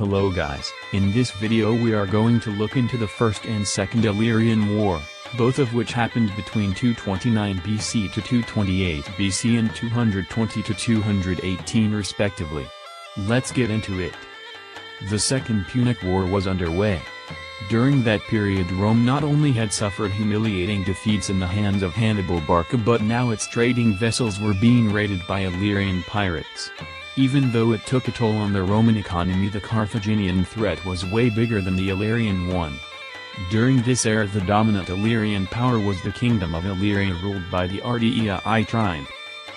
Hello guys, in this video we are going to look into the First and Second Illyrian War, both of which happened between 229 BC to 228 BC and 220 to 218 respectively. Let's get into it. The Second Punic War was underway. During that period Rome not only had suffered humiliating defeats in the hands of Hannibal Barca but now its trading vessels were being raided by Illyrian pirates. Even though it took a toll on the Roman economy, the Carthaginian threat was way bigger than the Illyrian one. During this era the dominant Illyrian power was the Kingdom of Illyria ruled by the Ardii tribe.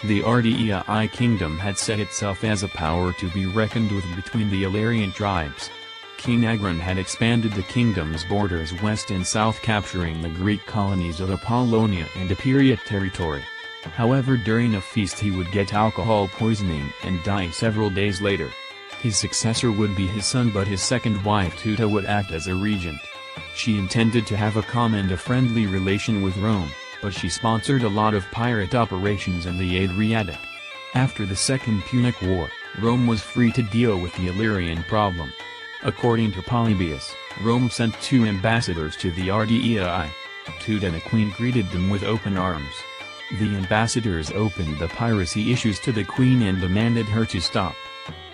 The Ardii kingdom had set itself as a power to be reckoned with between the Illyrian tribes. King Agron had expanded the kingdom's borders west and south, capturing the Greek colonies of Apollonia and Epeira territory. However, during a feast he would get alcohol poisoning and die several days later. His successor would be his son, but his second wife Tuta would act as a regent. She intended to have a calm and a friendly relation with Rome, but she sponsored a lot of pirate operations in the Adriatic. After the Second Punic War, Rome was free to deal with the Illyrian problem. According to Polybius, Rome sent 2 ambassadors to the Ardii. Tuta the queen greeted them with open arms. The ambassadors opened the piracy issues to the queen and demanded her to stop.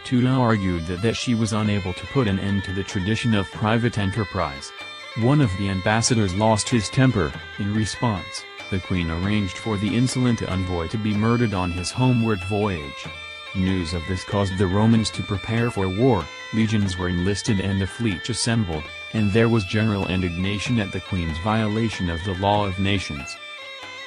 Tuta argued that she was unable to put an end to the tradition of private enterprise. One of the ambassadors lost his temper. In response, the queen arranged for the insolent envoy to be murdered on his homeward voyage. News of this caused the Romans to prepare for war. Legions were enlisted and a fleet assembled, and there was general indignation at the queen's violation of the law of nations.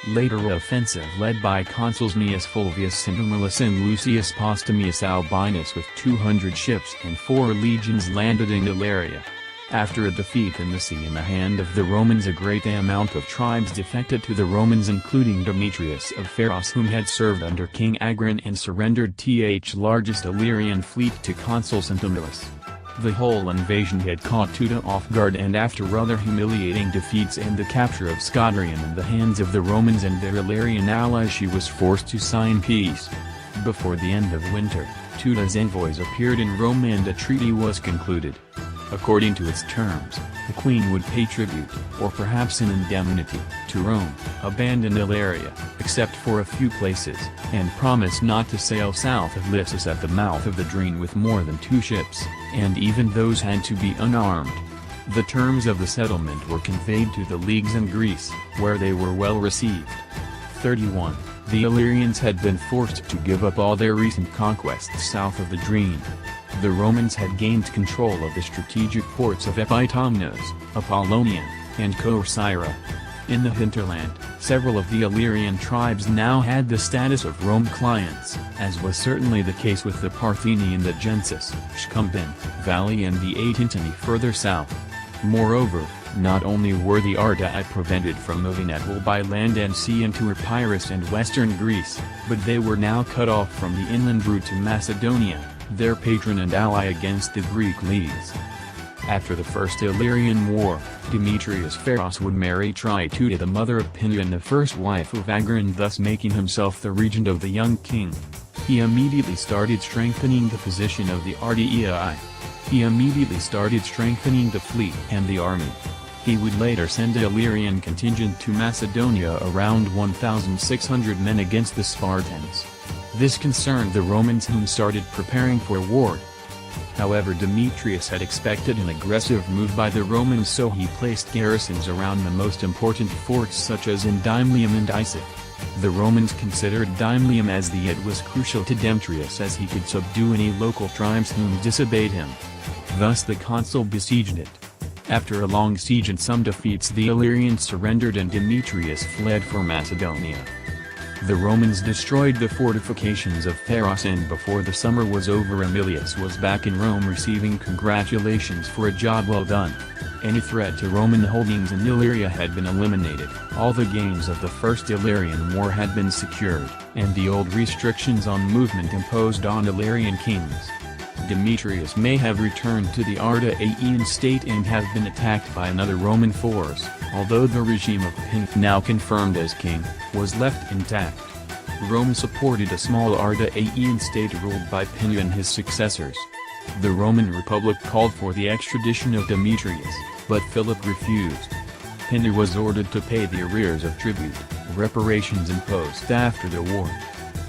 Later an offensive led by consuls Gnaeus Fulvius Centumalus and Lucius Postumius Albinus with 200 ships and 4 legions landed in Illyria. After a defeat in the sea in the hand of the Romans, a great amount of tribes defected to the Romans, including Demetrius of Pharos, whom had served under King Agron and surrendered the largest Illyrian fleet to consul Centumalus. The whole invasion had caught Tuta off guard, and after other humiliating defeats and the capture of Scodrium in the hands of the Romans and their Illyrian allies, she was forced to sign peace. Before the end of winter, Tuta's envoys appeared in Rome and a treaty was concluded. According to its terms, the queen would pay tribute, or perhaps an indemnity, to Rome, abandon Illyria, except for a few places, and promise not to sail south of Lissus at the mouth of the Drine with more than 2 ships, and even those had to be unarmed. The terms of the settlement were conveyed to the leagues in Greece, where they were well received. 31. The Illyrians had been forced to give up all their recent conquests south of the Drine. The Romans had gained control of the strategic ports of Epitomnos, Apollonia, and Corcyra. In the hinterland, several of the Illyrian tribes now had the status of Rome clients, as was certainly the case with the Partheni in the Gensis, Shkumbin, Valley and the Atintini further south. Moreover, not only were the Ardii prevented from moving at will by land and sea into Epirus and western Greece, but they were now cut off from the inland route to Macedonia, their patron and ally against the Greek leagues. After the First Illyrian War, Demetrius Pharos would marry Trituta, the mother of Pinyon, the first wife of Agron, thus making himself the regent of the young king. He immediately started strengthening the position of the Ardii. He immediately started strengthening the fleet and the army. He would later send an Illyrian contingent to Macedonia, around 1,600 men, against the Spartans. This concerned the Romans, whom started preparing for war. However, Demetrius had expected an aggressive move by the Romans, so he placed garrisons around the most important forts such as in Dymium and Issac. The Romans considered Dymium as it was crucial to Demetrius, as he could subdue any local tribes whom disobeyed him. Thus the consul besieged it. After a long siege and some defeats, the Illyrians surrendered and Demetrius fled for Macedonia. The Romans destroyed the fortifications of Pharos, and before the summer was over Emilius was back in Rome receiving congratulations for a job well done. Any threat to Roman holdings in Illyria had been eliminated, all the gains of the First Illyrian War had been secured, and the old restrictions on movement imposed on Illyrian kings. Demetrius may have returned to the Ardaian state and have been attacked by another Roman force, although the regime of Pinyon, now confirmed as king, was left intact. Rome supported a small Ardaian state ruled by Pinyon and his successors. The Roman Republic called for the extradition of Demetrius, but Philip refused. Pindar was ordered to pay the arrears of tribute, reparations imposed after the war.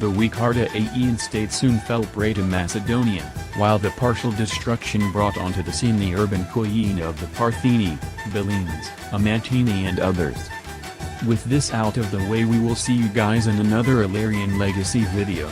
The weak-hearted Aegean state soon fell prey to Macedonia, while the partial destruction brought onto the scene the urban coine of the Partheni, Bellines, Amantini and others. With this out of the way, we will see you guys in another Illyrian Legacy video.